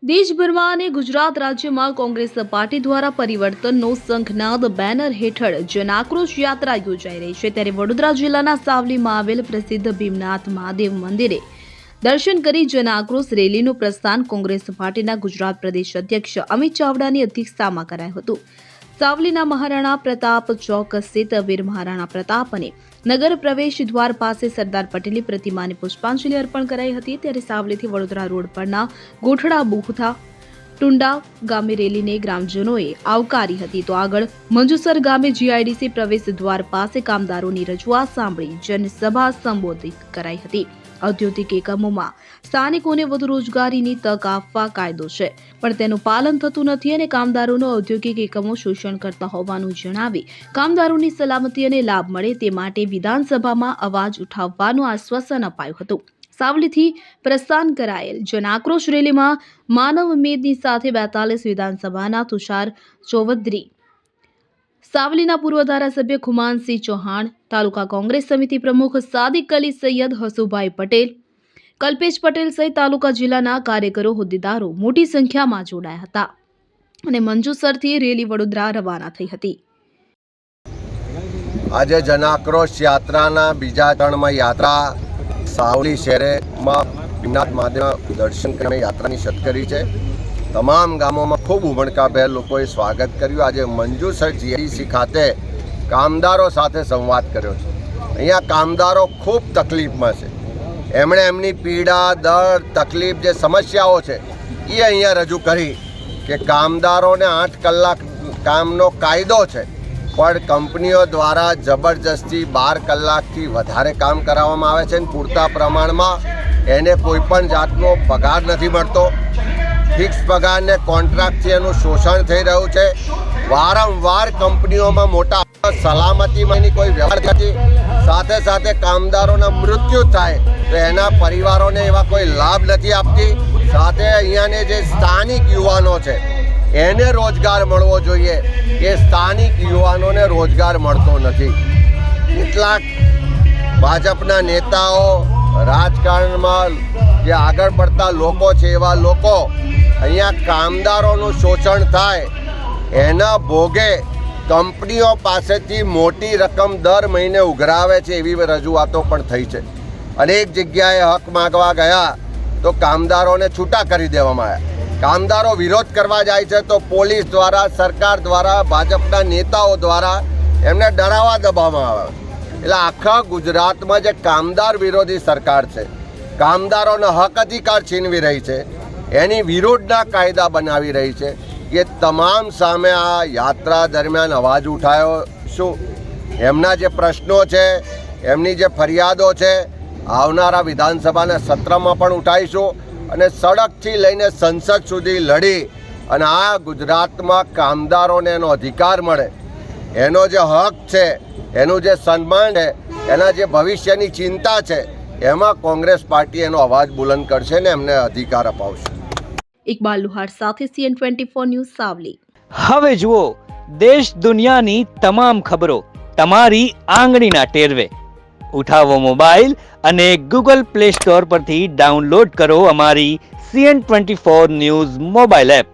દેશભરમાં અને ગુજરાત રાજ્યમાં કોંગ્રેસ પાર્ટી દ્વારા પરિવર્તનનો શંખનાદ બેનર હેઠળ જન આક્રોશ યાત્રા યોજાઈ રહી છે। ત્યારે વડોદરા જિલ્લાના સાવલીમાં આવેલ પ્રસિદ્ધ ભીમનાથ મહાદેવ મંદિરે દર્શન કરી જન આક્રોશ રેલીનું પ્રસ્થાન કોંગ્રેસ પાર્ટીના ગુજરાત પ્રદેશ અધ્યક્ષ અમિત ચાવડાની અધ્યક્ષતામાં કરાયું હતું। સાવલીના મહારાણા પ્રતાપ ચોક સ્થિત વીર મહારાણા પ્રતાપ અને નગર પ્રવેશ દ્વાર પાસે સરદાર પટેલની પ્રતિમાને પુષ્પાંજલિ અર્પણ કરાઈ હતી। ત્યારે સાવલીથી વડોદરા રોડ પરના ગોઠડા બુખથા ટુંડા ગામે રેલીને ગ્રામજનોએ આવકારી હતી। તો આગળ મંજુસર ગામે જીઆઈડીસી પ્રવેશ દ્વાર પાસે કામદારોની રજૂઆત સાંભળી જનસભા સંબોધિત કરાઈ હતી। ઔદ્યોગિક એકમોમાં સ્થાનિકોને વધુ રોજગારીની તક આપવા કાયદો છે, પણ તેનું પાલન થતું નથી અને કામદારોનો ઔદ્યોગિક એકમો શોષણ કરતા હોવાનું જણાવી કામદારોની સલામતી અને લાભ મળે તે માટે વિધાનસભામાં અવાજ ઉઠાવવાનું આશ્વાસન અપાયું હતું। સાવલીથી પ્રસ્થાન કરાયેલ જન આક્રોશ રેલીમાં માનવ મેદની સાથે 42 વિધાનસભાના તુષાર ચૌધરી, સાવલીના પૂર્વ ધારાસભ્ય ખુમાનસિંહ ચૌહાણ, તાલુકા કોંગ્રેસ સમિતિ પ્રમુખ સાદિક અલી સૈયદ, હસુભાઈ પટેલ, કલ્પેશ પટેલ સહિત તાલુકા જિલ્લાના કાર્યકરો, હોદ્દેદારો મોટી સંખ્યામાં જોડાયા હતા અને મંજુસરથી રેલી વડોદરા રવાના થઈ હતી। આજે જન આક્રોશ યાત્રાના બીજા ચરણમાં યાત્રા સાવલી શહેરમાં ભીમનાથ મહાદેવના દર્શન કરીને યાત્રાની શરૂ કરી છે। તમામ ગામોમાં ખૂબ ઉમળકાભેર લોકોએ સ્વાગત કર્યું। આજે મંજુસર જીઆઈડીસી ખાતે કામદારો સાથે સંવાદ કર્યો છે। અહીંયા કામદારો ખૂબ તકલીફમાં છે। એમણે એમની પીડા, દર્દ, તકલીફ, જે સમસ્યાઓ છે એ અહીંયા રજૂ કરી કે કામદારોને 8 કલાક કામનો કાયદો છે, પણ કંપનીઓ દ્વારા જબરજસ્તી 12 કલાકથી વધારે કામ કરાવવામાં આવે છે અને પૂરતા પ્રમાણમાં એને કોઈપણ જાતનો પગાર નથી મળતો। ફિક્સ પગારને કોન્ટ્રાક્ટથી એનું શોષણ થઈ રહ્યું છે। વારંવાર કંપનીઓમાં મોટા સલામતીમાંની કોઈ વ્યવહાર નથી, સાથે સાથે કામદારોના મૃત્યુ થાય તો એના પરિવારોને એવા કોઈ લાભ નથી આપતી। સાથે અહીંયાને જે સ્થાનિક યુવાનો છે એને રોજગાર મળવો જોઈએ, એ સ્થાનિક યુવાનોને રોજગાર મળતો નથી। કેટલાક ભાજપના નેતાઓ, રાજકારણમાં જે આગળ પડતા લોકો છે એવા લોકો અહીંયા કામદારોનું શોષણ થાય એના ભોગે કંપનીઓ પાસેથી મોટી રકમ દર મહિને ઉઘરાવે છે, એવી રજૂઆતો પણ થઈ છે। અનેક જગ્યાએ હક માગવા ગયા તો કામદારોને છૂટા કરી દેવામાં આવ્યા। કામદારો વિરોધ કરવા જાય છે તો પોલીસ દ્વારા, સરકાર દ્વારા, ભાજપના નેતાઓ દ્વારા એમને ડરાવવા દબાવવામાં આવે। એટલે આખા ગુજરાતમાં જે કામદાર વિરોધી સરકાર છે, કામદારોનો હક અધિકાર છીનવી રહી છે, એની વિરુદ્ધના કાયદા બનાવી રહી છે, એ તમામ સામે આ યાત્રા દરમિયાન અવાજ ઉઠાવીશું। એમના જે પ્રશ્નો છે, એમની જે ફરિયાદો છે, આવનારા વિધાનસભાના સત્રમાં પણ ઉઠાવીશું અને સડકથી લઈને સંસદ સુધી લડી અને આ ગુજરાતમાં કામદારોને એનો અધિકાર મળે, એનો જે હક છે, એનું જે સન્માન છે, એના જે ભવિષ્યની ચિંતા છે, એમાં કોંગ્રેસ પાર્ટી એનો અવાજ બુલંદ કરશે ને એમને અધિકાર અપાવશે। ઇકબાલ લુહાર સાથે CN24 ન્યૂઝ સાવલી। હવે જુઓ દેશ દુનિયાની તમામ ખબરો તમારી આંગળીના ટેરવે। ઉઠાવો મોબાઈલ અને Google Play Store પરથી ડાઉનલોડ કરો અમારી CN24 ન્યૂઝ મોબાઈલ એપ।